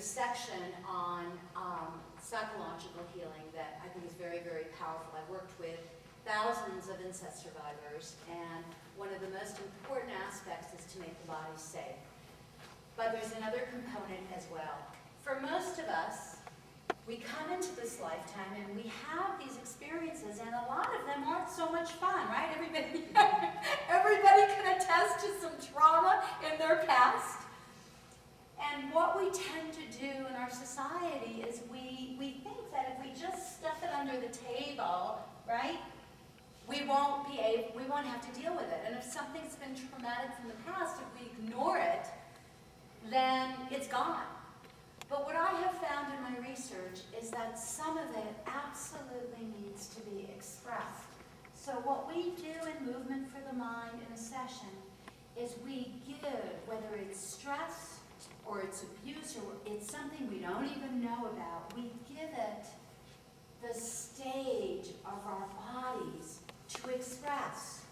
a section on psychological healing that I think is very, very powerful. I've worked with thousands of incest survivors, and one of the most important aspects is to make the body safe. But there's another component as well. For most of us, we come into this lifetime and we have these experiences, and a lot of them aren't so much fun, right? Everybody can attest to some trauma in their past. And what we tend to do in our society is we think that if we just stuff it under the table, right, we won't have to deal with it. And if something's been traumatic from the past, if we ignore it, then it's gone. But what I have found in my research is that some of it absolutely needs to be expressed. So what we do in Movement for the Mind in a session is we give, whether it's stress or it's abuse or it's something we don't even know about, we give it the stage of our bodies to express.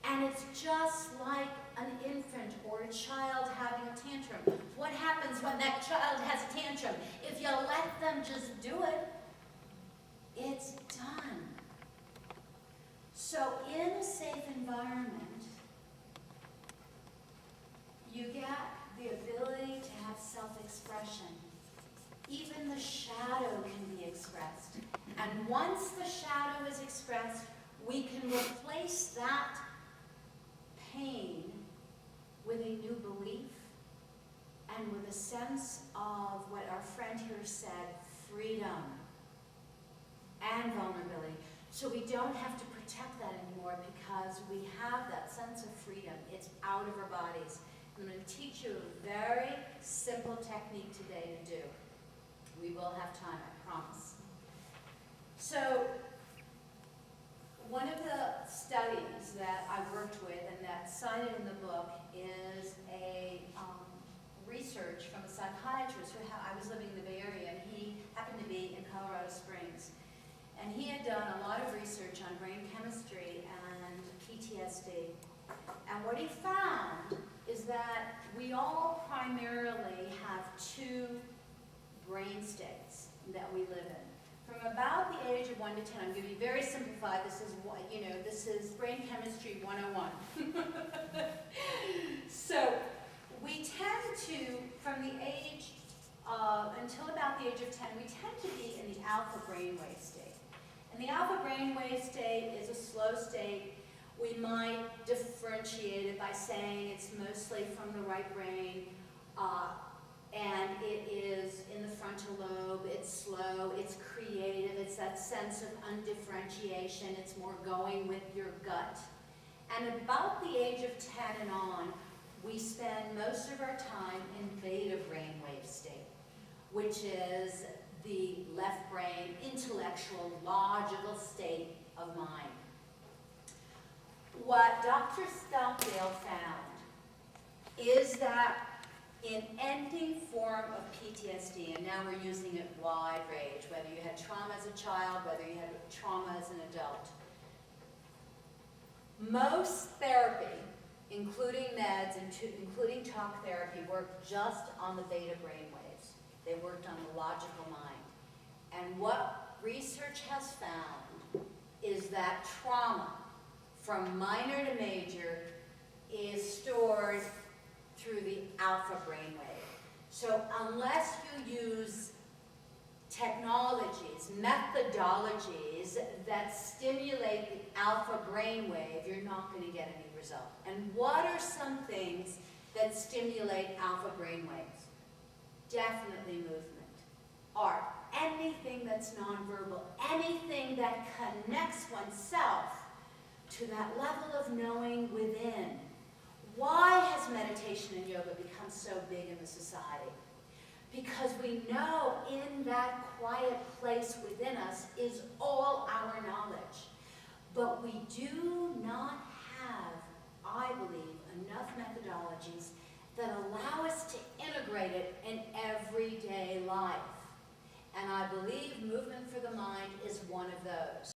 And it's just like an infant or a child having a tantrum. What happens when that child has a tantrum? If you let them just do it, it's done. So in a safe environment, you get the ability to have self-expression. Even the shadow can be expressed. And once the shadow is expressed, we can replace that pain with a new belief and with a sense of what our friend here said, freedom and vulnerability. So we don't have to protect that anymore because we have that sense of freedom. It's out of our bodies. I'm going to teach you a very simple technique today to do. We will have time, I promise. So one of the studies that I worked with and that's cited in the book is a research from a psychiatrist who I was living in the Bay Area, and he happened to be in Colorado Springs. And he had done a lot of research on brain chemistry and PTSD. And what he found is that we all primarily have two brain states that we live in. From about the age of 1 to 10, I'm going to be very simplified. This is brain chemistry 101. So we tend to, from the age until about the age of 10, we tend to be in the alpha brainwave state. And the alpha brainwave state is a slow state. We might differentiate it by saying it's mostly from the right brain, and it is in the frontal lobe, it's slow, it's creative, it's that sense of undifferentiation, it's more going with your gut. And about the age of 10 and on, we spend most of our time in beta brainwave state, which is the left brain, intellectual, logical state of mind. What Dr. Stockdale found is that in any form of PTSD, and now we're using it wide range, whether you had trauma as a child, whether you had trauma as an adult, most therapy, including meds, including talk therapy, worked just on the beta brainwaves. They worked on the logical mind. And what research has found is that trauma, from minor to major, is stored through the alpha brainwave. So unless you use technologies, methodologies that stimulate the alpha brainwave, you're not going to get any result. And what are some things that stimulate alpha brainwaves? Definitely movement, art, anything that's nonverbal, anything that connects oneself to that level of knowing within. Why has meditation and yoga become so big in the society? Because we know in that quiet place within us is all our knowledge. But we do not have, I believe, enough methodologies that allow us to integrate it in everyday life. And I believe Movement for the Mind is one of those.